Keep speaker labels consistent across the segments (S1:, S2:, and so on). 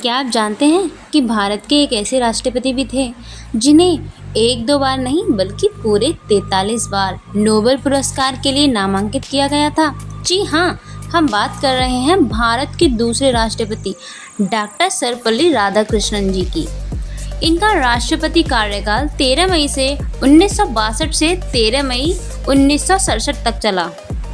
S1: क्या आप जानते हैं कि भारत के एक ऐसे राष्ट्रपति भी थे जिन्हें एक दो बार नहीं बल्कि पूरे 43 बार नोबेल पुरस्कार के लिए नामांकित किया गया था। जी हाँ, हम बात कर रहे हैं भारत के दूसरे राष्ट्रपति डॉक्टर सर्वपल्ली राधाकृष्णन जी की। इनका राष्ट्रपति कार्यकाल 13 मई से 1962 से 13 मई 1967 तक चला।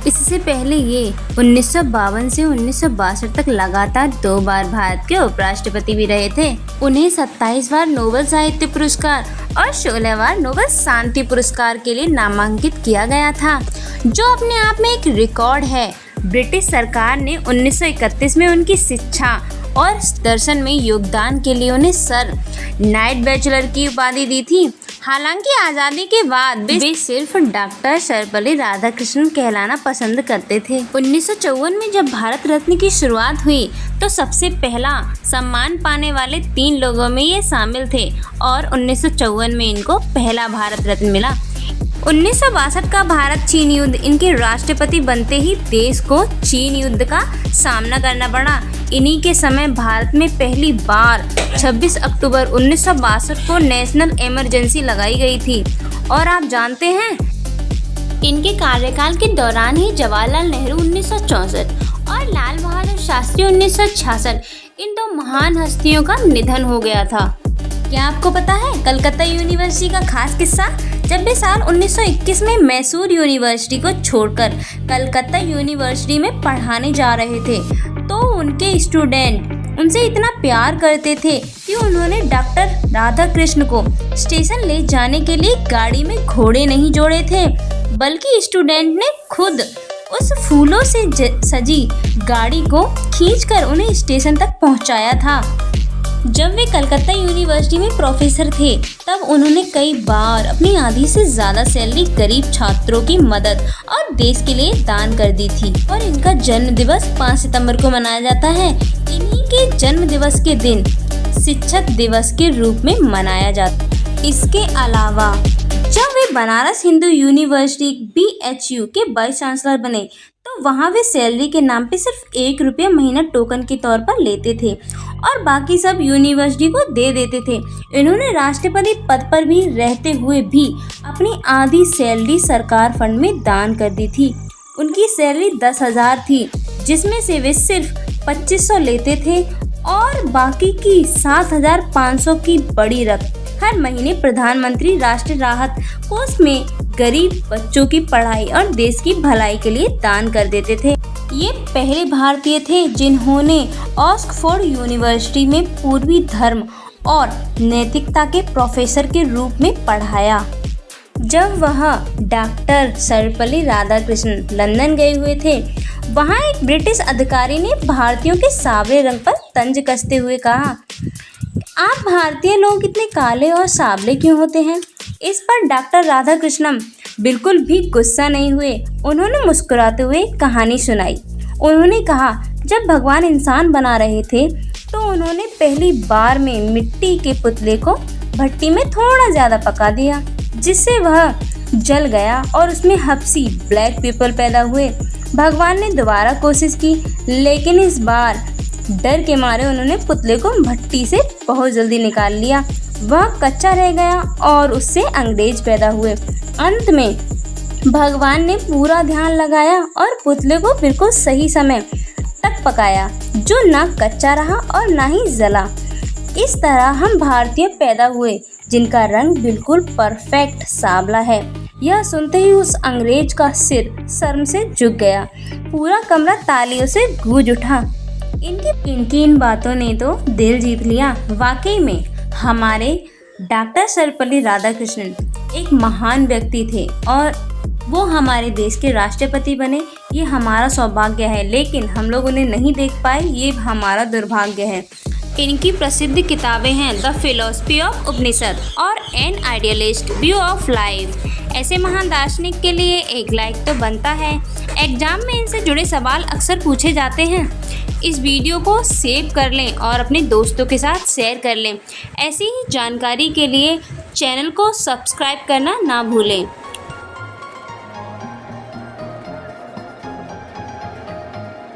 S1: इससे पहले ये 1952 से 1962 तक लगातार 2 बार भारत के उपराष्ट्रपति भी रहे थे। उन्हें 27 बार नोबेल साहित्य पुरस्कार और 16 बार नोबेल शांति पुरस्कार के लिए नामांकित किया गया था, जो अपने आप में एक रिकॉर्ड है। ब्रिटिश सरकार ने 1931 में उनकी शिक्षा और दर्शन में योगदान के लिए उन्हें सर नाइट बैचलर की उपाधि दी थी। हालांकि आज़ादी के बाद वे सिर्फ डॉक्टर सर्वपल्ली राधाकृष्णन कहलाना पसंद करते थे। 1954 में जब भारत रत्न की शुरुआत हुई तो सबसे पहला सम्मान पाने वाले 3 लोगों में ये शामिल थे और 1954 में इनको पहला भारत रत्न मिला। 1962 का भारत चीन युद्ध, इनके राष्ट्रपति बनते ही देश को चीन युद्ध का सामना करना पड़ा। इन्हीं के समय भारत में पहली बार 26 अक्टूबर 1962 को नेशनल इमरजेंसी लगाई गई थी। और आप जानते हैं, इनके कार्यकाल के दौरान ही जवाहरलाल नेहरू 1964 और लाल बहादुर शास्त्री 1966, इन 2 महान हस्तियों का निधन हो गया था। क्या आपको पता है कलकत्ता यूनिवर्सिटी का खास किस्सा? जब वे साल 1921 में मैसूर यूनिवर्सिटी को छोड़कर कलकत्ता यूनिवर्सिटी में पढ़ाने जा रहे थे, तो उनके स्टूडेंट उनसे इतना प्यार करते थे कि उन्होंने डॉक्टर राधाकृष्ण को स्टेशन ले जाने के लिए गाड़ी में घोड़े नहीं जोड़े थे, बल्कि स्टूडेंट ने खुद उस फूलों से सजी गाड़ी को खींचकर उन्हें स्टेशन तक पहुंचाया था। जब वे कलकत्ता यूनिवर्सिटी में प्रोफेसर थे, तब उन्होंने कई बार अपनी आधी से ज़्यादा सैलरी गरीब छात्रों की मदद और देश के लिए दान कर दी थी। और इनका जन्म दिवस 5 सितंबर को मनाया जाता है। इन्हीं के जन्म दिवस के दिन शिक्षक दिवस के रूप में मनाया जाता है। इसके अलावा जब वे बनारस हिंदू यूनिवर्सिटी BHU के वाइस चांसलर बने, तो वहाँ वे सैलरी के नाम पे सिर्फ 1 रुपया महीना टोकन के तौर पर लेते थे और बाकी सब यूनिवर्सिटी को दे देते थे। इन्होंने राष्ट्रपति पद पर भी रहते हुए भी अपनी आधी सैलरी सरकार फंड में दान कर दी थी। उनकी सैलरी 10,000 थी, जिसमें से वे सिर्फ 2500 लेते थे और बाकी की 7,500 की बड़ी रकम हर महीने प्रधानमंत्री राष्ट्रीय राहत कोष में गरीब बच्चों की पढ़ाई और देश की भलाई के लिए दान कर देते थे। ये पहले भारतीय थे जिन्होंने ऑक्सफोर्ड यूनिवर्सिटी में पूर्वी धर्म और नैतिकता के प्रोफेसर के रूप में पढ़ाया। जब वह डॉक्टर सर्वपल्ली राधाकृष्णन लंदन गए हुए थे, वहाँ एक ब्रिटिश अधिकारी ने भारतीयों के सावले रंग पर तंज कसते हुए कहा, आप भारतीय लोग इतने काले और सावले क्यों होते हैं? इस पर डॉक्टर राधाकृष्णन बिल्कुल भी गुस्सा नहीं हुए। उन्होंने मुस्कुराते हुए कहानी सुनाई। उन्होंने कहा, जब भगवान इंसान बना रहे थे तो उन्होंने पहली बार में मिट्टी के पुतले को भट्टी में थोड़ा ज़्यादा पका दिया, जिससे वह जल गया और उसमें हब्सी ब्लैक पीपल पैदा हुए। भगवान ने दोबारा कोशिश की, लेकिन इस बार डर के मारे उन्होंने पुतले को भट्टी से बहुत जल्दी निकाल लिया। वह कच्चा रह गया और उससे अंग्रेज पैदा हुए। अंत में भगवान ने पूरा ध्यान लगाया और पुतले को बिल्कुल सही समय तक पकाया, जो ना कच्चा रहा और ना ही जला। इस तरह हम भारतीय पैदा हुए जिनका रंग बिल्कुल परफेक्ट सांवला है। यह सुनते ही उस अंग्रेज का सिर शर्म से झुक गया। पूरा कमरा तालियों से गूंज उठा। इनकी इन बातों ने तो दिल जीत लिया। वाकई में हमारे डॉक्टर सर्वपल्ली राधाकृष्णन एक महान व्यक्ति थे और वो हमारे देश के राष्ट्रपति बने। ये हमारा सौभाग्य है, लेकिन हम लोग उन्हें नहीं देख पाए, ये हमारा दुर्भाग्य है। इनकी प्रसिद्ध किताबें हैं द फिलॉसफी ऑफ उपनिषद और an idealist view of life. ऐसे महान दार्शनिक के लिए एक लाइक तो बनता है। एग्जाम में इनसे जुड़े सवाल अक्सर पूछे जाते हैं। इस वीडियो को सेव कर लें और अपने दोस्तों के साथ शेयर कर लें। ऐसी ही जानकारी के लिए चैनल को सब्सक्राइब करना ना भूलें।